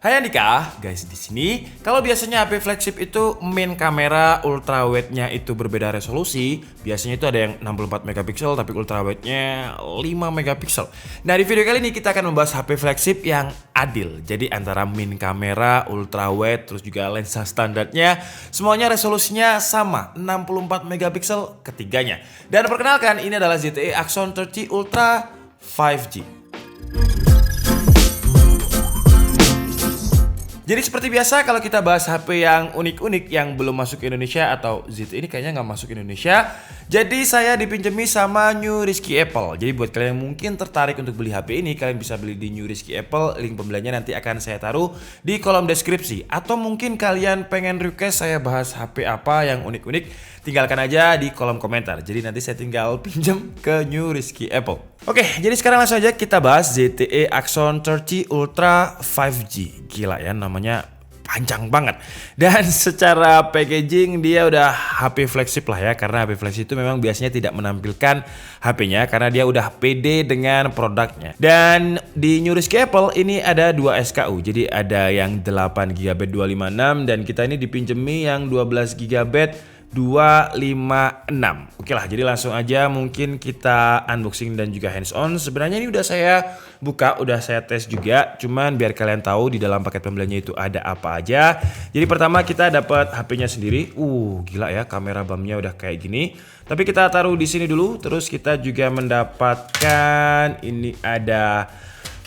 Hai Andika, guys di sini. Kalau biasanya HP flagship itu main kamera ultrawide-nya itu berbeda resolusi, biasanya itu ada yang 64 megapiksel tapi ultrawide-nya 5 megapiksel. Nah, di video kali ini kita akan membahas HP flagship yang adil. Jadi antara main kamera, ultrawide, terus juga lensa standarnya, semuanya resolusinya sama, 64 megapiksel ketiganya. Dan perkenalkan, ini adalah ZTE Axon 30 Ultra 5G. Jadi seperti biasa kalau kita bahas HP yang unik-unik yang belum masuk ke Indonesia atau ZTE ini kayaknya nggak masuk ke Indonesia. Jadi saya dipinjemi sama New Rizky Apple. Jadi buat kalian yang mungkin tertarik untuk beli HP ini, kalian bisa beli di New Rizky Apple. Link pembeliannya nanti akan saya taruh di kolom deskripsi. Atau mungkin kalian pengen request saya bahas HP apa yang unik-unik, tinggalkan aja di kolom komentar. Jadi nanti saya tinggal pinjam ke New Rizky Apple. Oke, jadi sekarang langsung aja kita bahas ZTE Axon 30 Ultra 5G. Gila ya, namanya panjang banget. Dan secara packaging dia udah HP flagship lah ya. Karena HP flagship itu memang biasanya tidak menampilkan HP-nya karena dia udah pede dengan produknya. Dan di New Rizky Apple ini ada 2 SKU. Jadi ada yang 8GB 256 dan kita ini dipinjemi yang 12GB 256. Oke lah, jadi langsung aja mungkin kita unboxing dan juga hands on. Sebenarnya ini udah saya buka, udah saya tes juga. Cuman biar kalian tahu di dalam paket pembeliannya itu ada apa aja. Jadi pertama kita dapat HP-nya sendiri. Gila ya, kamera BAM-nya udah kayak gini. Tapi kita taruh di sini dulu. Terus kita juga mendapatkan ini ada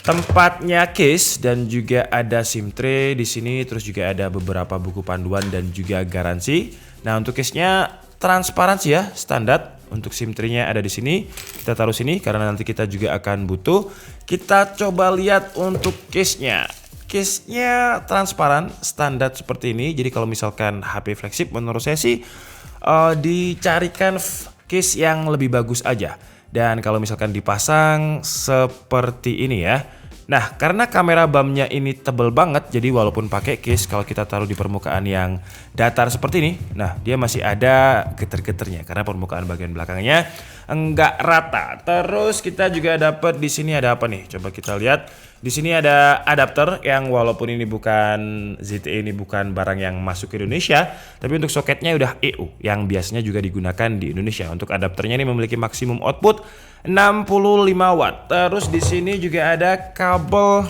tempatnya case dan juga ada SIM tray di sini, terus juga ada beberapa buku panduan dan juga garansi. Nah, untuk case-nya transparansi ya, standar. Untuk SIM tray-nya ada di sini. Kita taruh sini karena nanti kita juga akan butuh. Kita coba lihat untuk case-nya. Case-nya transparan, standar seperti ini. Jadi kalau misalkan HP flagship menurut saya sih dicarikan case yang lebih bagus aja. Dan kalau misalkan dipasang seperti ini ya. Nah, karena kamera BAM-nya ini tebel banget, jadi walaupun pakai case, kalau kita taruh di permukaan yang datar seperti ini, nah dia masih ada geter-geternya karena permukaan bagian belakangnya enggak rata. Terus kita juga dapat di sini ada apa nih? Coba kita lihat. Di sini ada adapter yang walaupun ini bukan ZTE, ini bukan barang yang masuk ke Indonesia, tapi untuk soketnya udah EU yang biasanya juga digunakan di Indonesia. Untuk adapternya ini memiliki maksimum output 65 watt. Terus di sini juga ada kabel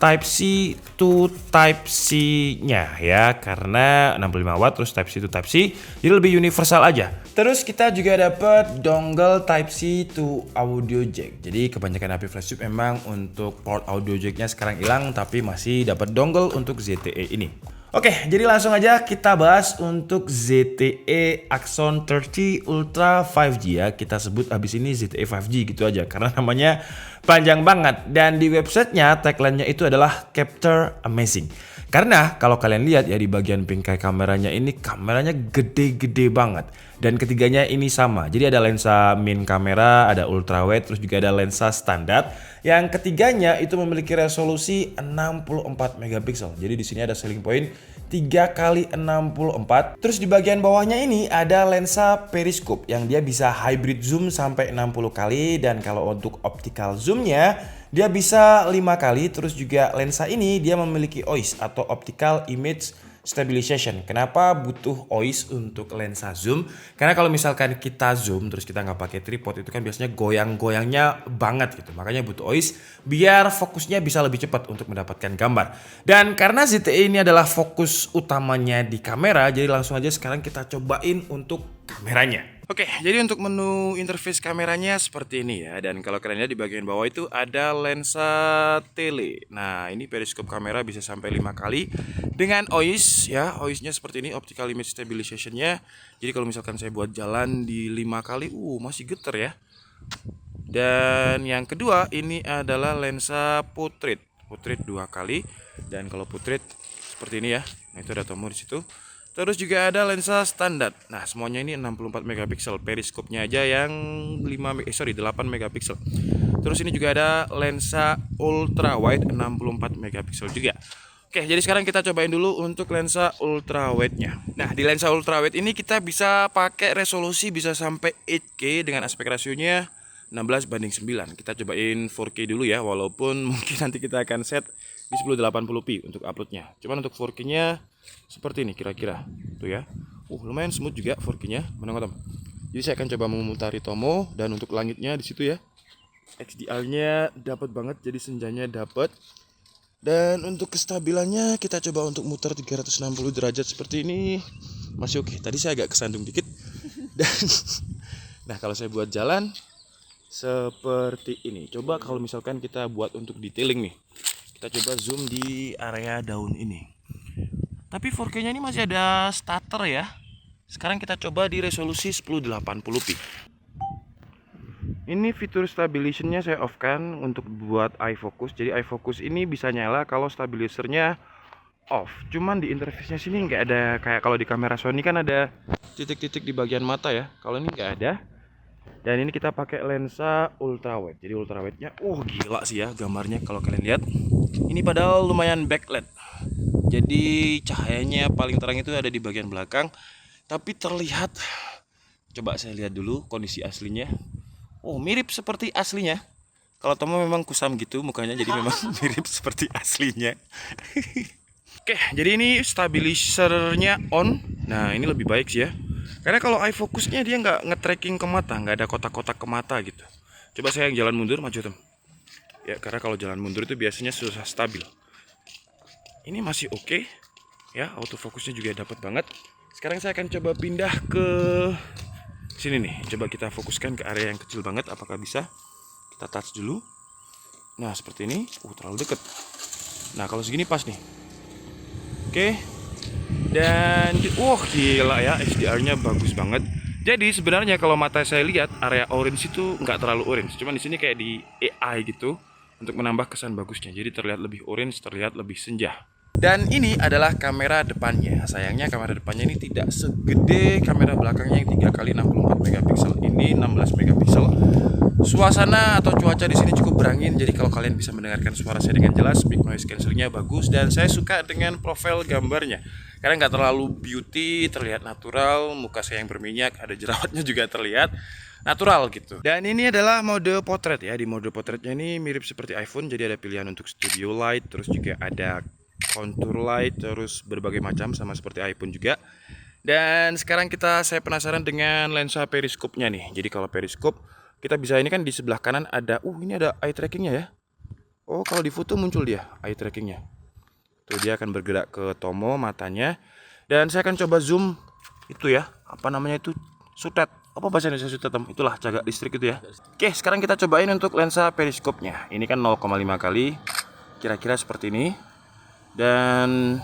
Type C to Type C-nya ya, karena 65 watt terus Type C to Type C, jadi lebih universal aja. Terus kita juga dapat dongle Type C to audio jack. Jadi kebanyakan HP flagship memang untuk port audio jack-nya sekarang hilang, tapi masih dapat dongle untuk ZTE ini. Oke, jadi langsung aja kita bahas untuk ZTE Axon 30 Ultra 5G ya. Kita sebut habis ini ZTE 5G gitu aja karena namanya panjang banget. Dan di websitenya tagline-nya itu adalah Capture Amazing. Karena kalau kalian lihat ya di bagian bingkai kameranya ini, kameranya gede-gede banget. Dan ketiganya ini sama. Jadi ada lensa main kamera, ada ultrawide, terus juga ada lensa standar. Yang ketiganya itu memiliki resolusi 64 megapiksel. Jadi di sini ada selling point 3x64. Terus di bagian bawahnya ini ada lensa periscope yang dia bisa hybrid zoom sampai 60 kali, dan kalau untuk optical zoomnya dia bisa 5 kali. Terus juga lensa ini dia memiliki OIS atau optical image stabilization. Kenapa butuh OIS untuk lensa zoom? Karena kalau misalkan kita zoom terus kita nggak pakai tripod, itu kan biasanya goyang-goyangnya banget gitu. Makanya butuh OIS biar fokusnya bisa lebih cepat untuk mendapatkan gambar. Dan karena ZTE ini adalah fokus utamanya di kamera, jadi langsung aja sekarang kita cobain untuk kameranya. Oke, jadi untuk menu interface kameranya seperti ini ya. Dan kalau kalian lihat di bagian bawah itu ada lensa tele. Nah, ini periskop kamera bisa sampai 5 kali dengan OIS ya. OIS-nya seperti ini, optical image stabilization-nya. Jadi kalau misalkan saya buat jalan di 5 kali, masih geter ya. Dan yang kedua ini adalah lensa portrait. Portrait 2 kali. Dan kalau portrait seperti ini ya. Nah, itu ada tombol di situ. Terus juga ada lensa standar. Nah, semuanya ini 64 megapiksel. Periskopnya aja yang 8 megapiksel. Terus ini juga ada lensa ultra wide 64 megapiksel juga. Oke, jadi sekarang kita cobain dulu untuk lensa ultra wide-nya. Nah, di lensa ultra wide ini kita bisa pakai resolusi bisa sampai 8K dengan aspek rasionya 16:9. Kita cobain 4K dulu ya, walaupun mungkin nanti kita akan set di 1080p untuk uploadnya. Cuman untuk 4K-nya seperti ini kira-kira. Tuh ya. Lumayan smooth juga 4K-nya. Mana Tom? Jadi saya akan coba memutari Tomo, dan untuk langitnya di situ ya. HDR-nya dapat banget, jadi senjanya dapat. Dan untuk kestabilannya kita coba untuk muter 360 derajat seperti ini. Masih oke. Tadi saya agak kesandung dikit. Dan nah, kalau saya buat jalan seperti ini. Coba kalau misalkan kita buat untuk detailing nih. Kita coba zoom di area daun ini. Tapi 4K-nya ini masih ada stutter ya. Sekarang kita coba di resolusi 1080p. Ini fitur stabilization-nya saya off-kan untuk buat eye focus. Jadi eye focus ini bisa nyala kalau stabilizernya off. Cuman di interface-nya sini nggak ada kayak kalau di kamera Sony kan ada titik-titik di bagian mata ya. Kalau ini nggak ada. Dan ini kita pakai lensa ultrawide. Jadi ultrawide-nya, gila sih ya gambarnya kalau kalian lihat. Ini padahal lumayan backlight. Jadi cahayanya paling terang itu ada di bagian belakang. Tapi terlihat, coba saya lihat dulu kondisi aslinya. Mirip seperti aslinya. Kalau Tomo memang kusam gitu mukanya, jadi memang mirip seperti aslinya. Oke, jadi ini stabilizernya on. Nah, ini lebih baik sih ya. Karena kalau eye focusnya dia nggak nge-tracking ke mata, nggak ada kotak-kotak ke mata gitu. Coba saya yang jalan mundur, maju Tom. Ya, karena kalau jalan mundur itu biasanya susah stabil. Ini masih oke. Ya, autofocusnya juga dapat banget. Sekarang saya akan coba pindah ke sini nih. Coba kita fokuskan ke area yang kecil banget. Apakah bisa? Kita touch dulu. Nah, seperti ini. Terlalu deket. Nah, kalau segini pas nih. Oke. Dan gila ya, HDR-nya bagus banget. Jadi sebenarnya kalau mata saya lihat area orange itu nggak terlalu orange. Cuman di sini kayak di AI gitu untuk menambah kesan bagusnya. Jadi terlihat lebih orange, terlihat lebih senja. Dan ini adalah kamera depannya. Sayangnya kamera depannya ini tidak segede kamera belakangnya yang 3x64 megapiksel. Ini 16 megapiksel. Suasana atau cuaca di sini cukup berangin, jadi kalau kalian bisa mendengarkan suara saya dengan jelas, mic noise cancellingnya bagus, dan saya suka dengan profil gambarnya. Karena nggak terlalu beauty, terlihat natural, muka saya yang berminyak, ada jerawatnya juga terlihat natural gitu. Dan ini adalah mode potret ya. Di mode potretnya ini mirip seperti iPhone, jadi ada pilihan untuk studio light, terus juga ada contour light, terus berbagai macam sama seperti iPhone juga. Dan sekarang saya penasaran dengan lensa periskopnya nih. Jadi kalau periskop kita bisa, ini kan di sebelah kanan ada, ini ada eye trackingnya ya. Kalau di foto muncul dia eye trackingnya. Tuh dia akan bergerak ke Tomo matanya. Dan saya akan coba zoom itu ya, apa namanya itu, sutet. Apa bahasa Indonesia sutet Tom? Itulah cagak listrik itu ya. Oke, sekarang kita cobain untuk lensa periskopnya. Ini kan 0,5 kali, kira-kira seperti ini. Dan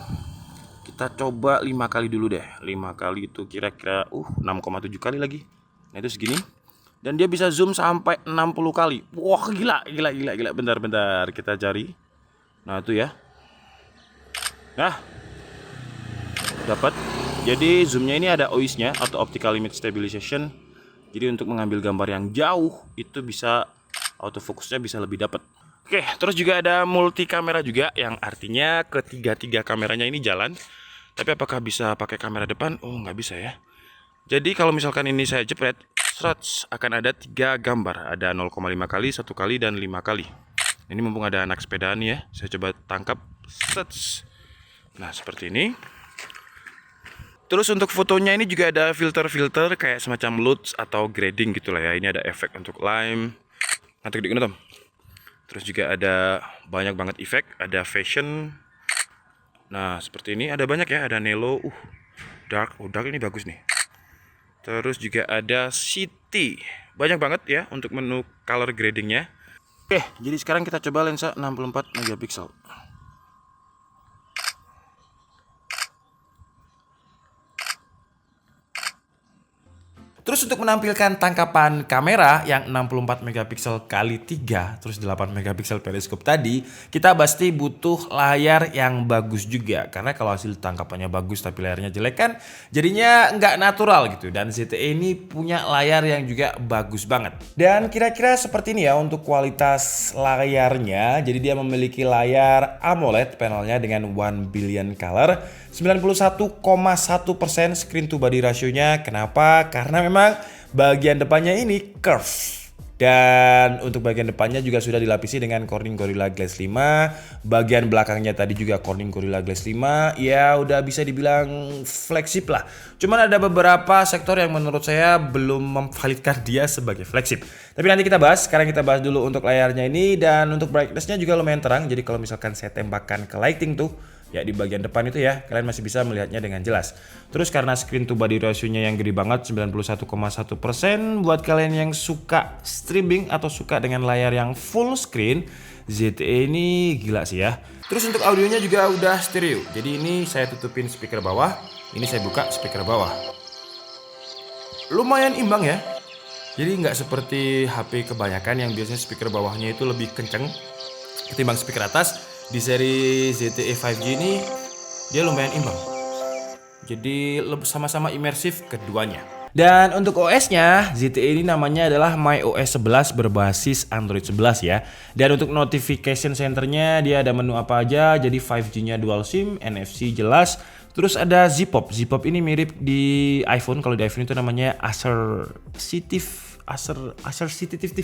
kita coba 5 kali dulu deh. 5 kali itu kira-kira 6,7 kali lagi. Nah itu segini. Dan dia bisa zoom sampai 60 kali. Wah, gila. Bentar, kita cari. Nah, itu ya. Nah, dapat. Jadi zoomnya ini ada OIS-nya atau Optical Image Stabilization. Jadi untuk mengambil gambar yang jauh itu bisa autofocusnya bisa lebih dapat. Oke, terus juga ada multi kamera juga, yang artinya ketiga kameranya ini jalan. Tapi apakah bisa pakai kamera depan? Nggak bisa ya. Jadi kalau misalkan ini saya jepret, akan ada 3 gambar. Ada 0,5 kali, 1 kali, dan 5 kali. Ini mumpung ada anak sepedaan ya, saya coba tangkap. Nah, seperti ini. Terus untuk fotonya ini juga ada filter-filter kayak semacam LUTs atau grading gitulah ya. Ini ada efek untuk lime. Nanti gede Tom. Terus juga ada banyak banget efek, ada fashion. Nah, seperti ini ada banyak ya, ada Nelo, dark ini bagus nih. Terus juga ada city. Banyak banget ya untuk menu color gradingnya. Oke, jadi sekarang kita coba lensa 64 megapiksel. Terus untuk menampilkan tangkapan kamera yang 64 megapiksel kali 3 terus 8 megapiksel periskop tadi, kita pasti butuh layar yang bagus juga. Karena kalau hasil tangkapannya bagus tapi layarnya jelek kan jadinya nggak natural gitu. Dan ZTE ini punya layar yang juga bagus banget. Dan kira-kira seperti ini ya untuk kualitas layarnya. Jadi dia memiliki layar AMOLED panelnya dengan 1 billion color, 91,1% screen to body rasionya. Kenapa? Karena memang bagian depannya ini curve. Dan untuk bagian depannya juga sudah dilapisi dengan Corning Gorilla Glass 5. Bagian belakangnya tadi juga Corning Gorilla Glass 5. Ya udah bisa dibilang flagship lah. Cuman ada beberapa sektor yang menurut saya belum memvalidkan dia sebagai flagship. Tapi nanti kita bahas. Sekarang kita bahas dulu untuk layarnya ini. Dan untuk brightness-nya juga lumayan terang. Jadi kalau misalkan saya tembakkan ke lighting tuh, ya di bagian depan itu ya, kalian masih bisa melihatnya dengan jelas. Terus karena screen to body ratio-nya yang gede banget 91,1%, buat kalian yang suka streaming atau suka dengan layar yang full screen, ZTE ini gila sih ya. Terus untuk audionya juga udah stereo. Jadi ini saya tutupin speaker bawah, ini saya buka speaker bawah. Lumayan imbang ya. Jadi nggak seperti HP kebanyakan yang biasanya speaker bawahnya itu lebih kenceng ketimbang speaker atas. Di seri ZTE 5G ini dia lumayan imbang. Jadi sama-sama imersif keduanya. Dan untuk OS-nya, ZTE ini namanya adalah MyOS 11 berbasis Android 11 ya. Dan untuk notification centernya dia ada menu apa aja. Jadi 5G-nya dual SIM, NFC jelas. Terus ada Zipop. Zipop ini mirip di iPhone. Kalau di iPhone itu namanya Assertive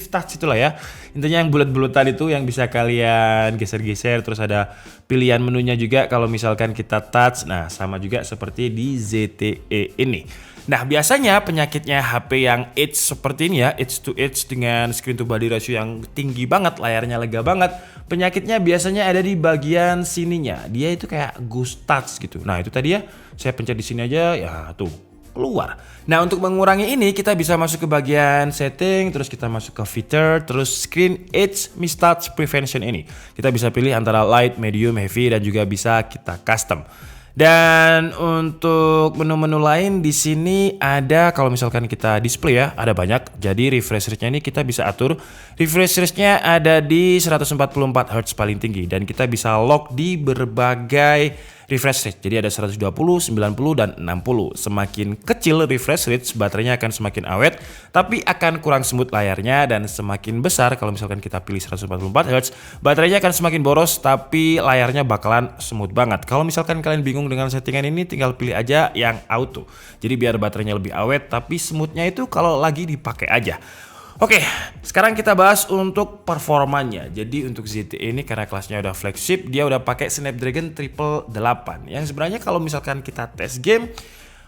Touch itulah ya. Intinya yang bulat-bulatan itu yang bisa kalian geser-geser. Terus ada pilihan menunya juga kalau misalkan kita touch. Nah sama juga seperti di ZTE ini. Nah biasanya penyakitnya HP yang edge seperti ini ya, edge to edge dengan screen to body ratio yang tinggi banget, layarnya lega banget. Penyakitnya biasanya ada di bagian sininya. Dia itu kayak ghost touch gitu. Nah itu tadi ya, saya pencet di sini aja ya tuh keluar. Nah untuk mengurangi ini kita bisa masuk ke bagian setting, terus kita masuk ke feature, terus screen edge mistouch prevention ini. Kita bisa pilih antara light, medium, heavy dan juga bisa kita custom. Dan untuk menu-menu lain di sini ada kalau misalkan kita display ya, ada banyak. Jadi refresh rate-nya ini kita bisa atur. Refresh rate-nya ada di 144 Hz paling tinggi dan kita bisa lock di berbagai refresh rate. Jadi ada 120, 90 dan 60. Semakin kecil refresh rate, baterainya akan semakin awet, tapi akan kurang smooth layarnya, dan semakin besar kalau misalkan kita pilih 144 Hz, baterainya akan semakin boros tapi layarnya bakalan smooth banget. Kalau misalkan kalian bingung dengan settingan ini, tinggal pilih aja yang auto. Jadi biar baterainya lebih awet tapi smoothnya itu kalau lagi dipakai aja. Oke, sekarang kita bahas untuk performanya. Jadi untuk ZTE ini karena kelasnya udah flagship, dia udah pakai Snapdragon 888. Yang sebenarnya kalau misalkan kita tes game,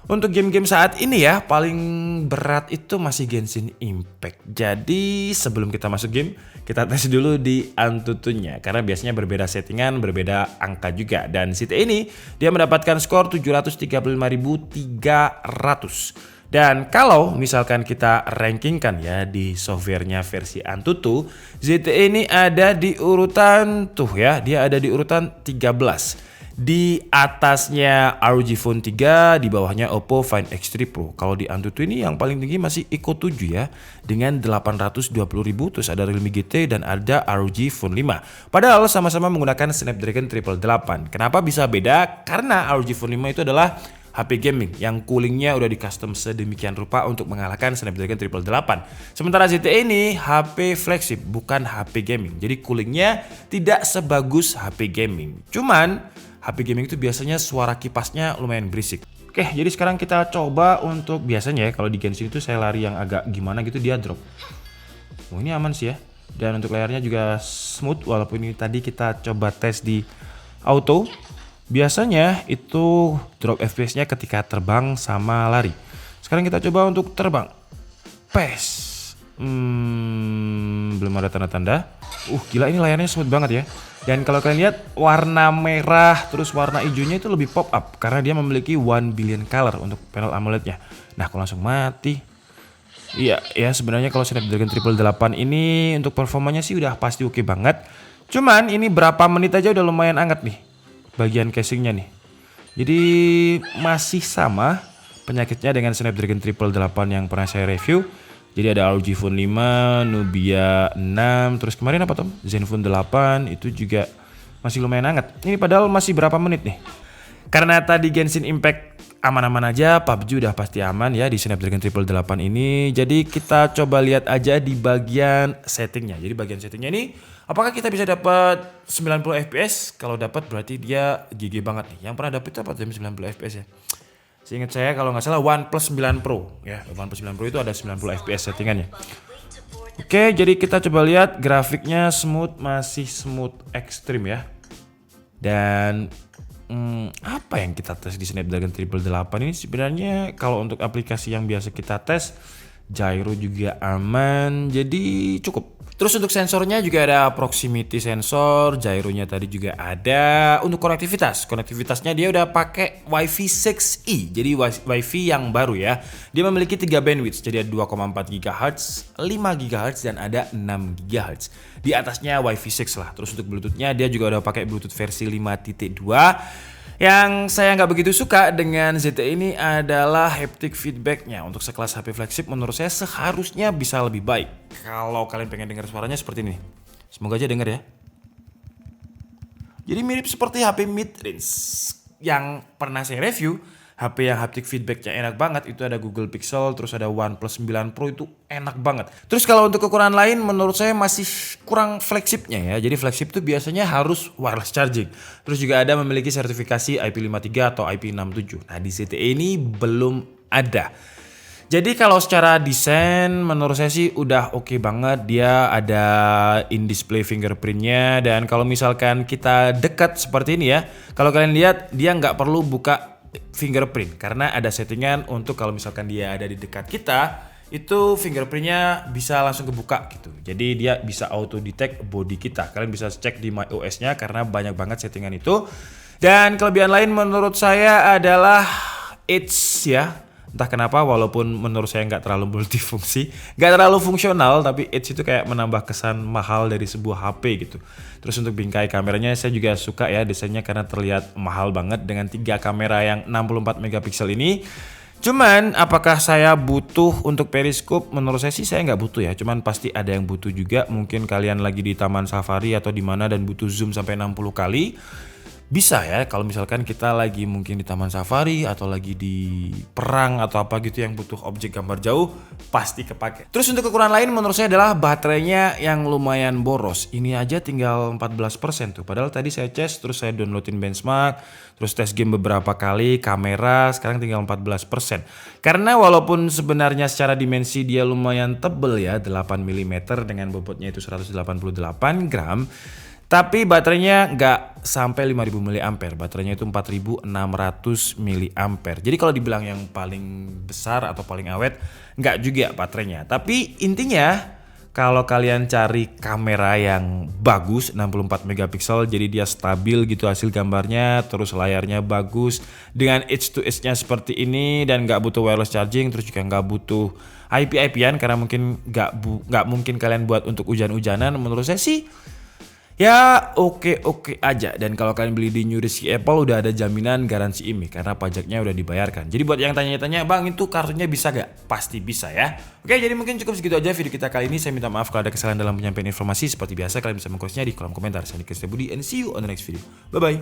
untuk game-game saat ini ya, paling berat itu masih Genshin Impact. Jadi sebelum kita masuk game, kita tes dulu di Antutunya. Karena biasanya berbeda settingan, berbeda angka juga. Dan ZTE ini, dia mendapatkan skor 735.300. Dan kalau misalkan kita rankingkan ya di softwarenya versi Antutu, ZTE ini ada di urutan tuh ya, dia ada di urutan 13. Di atasnya ROG Phone 3, di bawahnya Oppo Find X3 Pro. Kalau di Antutu ini yang paling tinggi masih Eco 7 ya, dengan 820.000, terus ada Realme GT dan ada ROG Phone 5. Padahal sama-sama menggunakan Snapdragon 888. Kenapa bisa beda? Karena ROG Phone 5 itu adalah HP gaming yang coolingnya udah di custom sedemikian rupa untuk mengalahkan Snapdragon 888. Sementara ZTE ini HP flagship, bukan HP gaming. Jadi coolingnya tidak sebagus HP gaming. Cuman HP gaming itu biasanya suara kipasnya lumayan berisik. Oke, jadi sekarang kita coba untuk biasanya ya kalau di Genshin itu saya lari yang agak gimana gitu dia drop. Oh ini aman sih ya. Dan untuk layarnya juga smooth walaupun ini tadi kita coba tes di auto. Biasanya itu drop FPS-nya ketika terbang sama lari. Sekarang kita coba untuk terbang. Pes. Belum ada tanda-tanda. Gila ini layarnya smooth banget ya. Dan kalau kalian lihat warna merah terus warna hijaunya itu lebih pop up karena dia memiliki 1 billion color untuk panel AMOLED-nya. Nah, aku langsung mati. Iya, ya sebenarnya kalau Snapdragon 888 ini untuk performanya sih udah pasti oke banget. Cuman ini berapa menit aja udah lumayan anget nih bagian casingnya nih. Jadi masih sama penyakitnya dengan Snapdragon 888 yang pernah saya review. Jadi ada ROG Phone 5, Nubia 6, terus kemarin apa Tom? Zenfone 8 itu juga masih lumayan hangat. Ini padahal masih berapa menit nih? Karena tadi Genshin Impact aman-aman aja, PUBG udah pasti aman ya di Snapdragon 888 ini. Jadi kita coba lihat aja di bagian settingnya. Jadi bagian settingnya ini, apakah kita bisa dapat 90 fps? Kalau dapat berarti dia GG banget nih. Yang pernah dapat itu apa tuh 90 fps ya? Seingat saya kalau nggak salah OnePlus 9 Pro ya. OnePlus 9 Pro itu ada 90 fps settingannya. Oke, jadi kita coba lihat grafiknya smooth, masih smooth ekstrim ya. Dan apa yang kita tes di Snapdragon 888 ini sebenarnya kalau untuk aplikasi yang biasa kita tes, gyro juga aman, jadi cukup. Terus untuk sensornya juga ada proximity sensor, gyronya tadi juga ada. Untuk konektivitasnya dia udah pakai Wi-Fi 6E, jadi Wi-Fi yang baru ya. Dia memiliki 3 bandwidth, jadi ada 2,4 GHz, 5 GHz dan ada 6 GHz. Di atasnya Wi-Fi 6 lah. Terus untuk Bluetoothnya dia juga udah pakai Bluetooth versi 5.2. Yang saya nggak begitu suka dengan ZTE ini adalah haptic feedbacknya. Untuk sekelas HP flagship menurut saya seharusnya bisa lebih baik. Kalau kalian pengen dengar suaranya seperti ini, semoga aja denger ya. Jadi mirip seperti HP mid-range yang pernah saya review. HP yang haptic feedbacknya enak banget itu ada Google Pixel, terus ada OnePlus 9 Pro, itu enak banget. Terus kalau untuk kekurangan lain menurut saya masih kurang flagshipnya ya. Jadi flagship itu biasanya harus wireless charging. Terus juga ada memiliki sertifikasi IP53 atau IP67. Nah di ZTE ini belum ada. Jadi kalau secara desain menurut saya sih udah oke banget. Dia ada in-display fingerprintnya, dan kalau misalkan kita dekat seperti ini ya, kalau kalian lihat dia nggak perlu buka fingerprint karena ada settingan untuk kalau misalkan dia ada di dekat kita itu fingerprintnya bisa langsung kebuka gitu. Jadi dia bisa auto detect body kita. Kalian bisa cek di MyOS-nya karena banyak banget settingan itu. Dan kelebihan lain menurut saya adalah Edge ya. Entah kenapa walaupun menurut saya nggak terlalu multifungsi, nggak terlalu fungsional, tapi Edge itu kayak menambah kesan mahal dari sebuah HP gitu. Terus untuk bingkai kameranya saya juga suka ya desainnya karena terlihat mahal banget dengan 3 kamera yang 64 megapiksel ini. Cuman apakah saya butuh untuk periskop? Menurut saya sih saya nggak butuh ya. Cuman pasti ada yang butuh juga. Mungkin kalian lagi di taman safari atau di mana dan butuh zoom sampai 60 kali. Bisa ya kalau misalkan kita lagi mungkin di taman safari atau lagi di perang atau apa gitu yang butuh objek gambar jauh, pasti kepake. Terus untuk kekurangan lain menurut saya adalah baterainya yang lumayan boros. Ini aja tinggal 14% tuh. Padahal tadi saya cas, terus saya downloadin benchmark, terus tes game beberapa kali, kamera sekarang tinggal 14%. Karena walaupun sebenarnya secara dimensi dia lumayan tebel ya, 8 mm dengan bobotnya itu 188 gram. Tapi baterainya nggak sampai 5000 mAh, baterainya itu 4600 mAh. Jadi kalau dibilang yang paling besar atau paling awet, nggak juga baterainya. Tapi intinya kalau kalian cari kamera yang bagus 64 megapiksel, jadi dia stabil gitu hasil gambarnya, terus layarnya bagus dengan edge to edge-nya seperti ini dan nggak butuh wireless charging, terus juga nggak butuh IP-IPan karena mungkin nggak mungkin kalian buat untuk hujan-hujanan. Menurut saya sih ya oke aja. Dan kalau kalian beli di New Rizky Apple udah ada jaminan garansi IMEI karena pajaknya udah dibayarkan. Jadi buat yang tanya-tanya, bang itu kartunya bisa gak? Pasti bisa ya. Oke, jadi mungkin cukup segitu aja video kita kali ini. Saya minta maaf kalau ada kesalahan dalam penyampaian informasi. Seperti biasa kalian bisa mengkosnya di kolom komentar. Saya Nikita Budi and see you on the next video. Bye bye.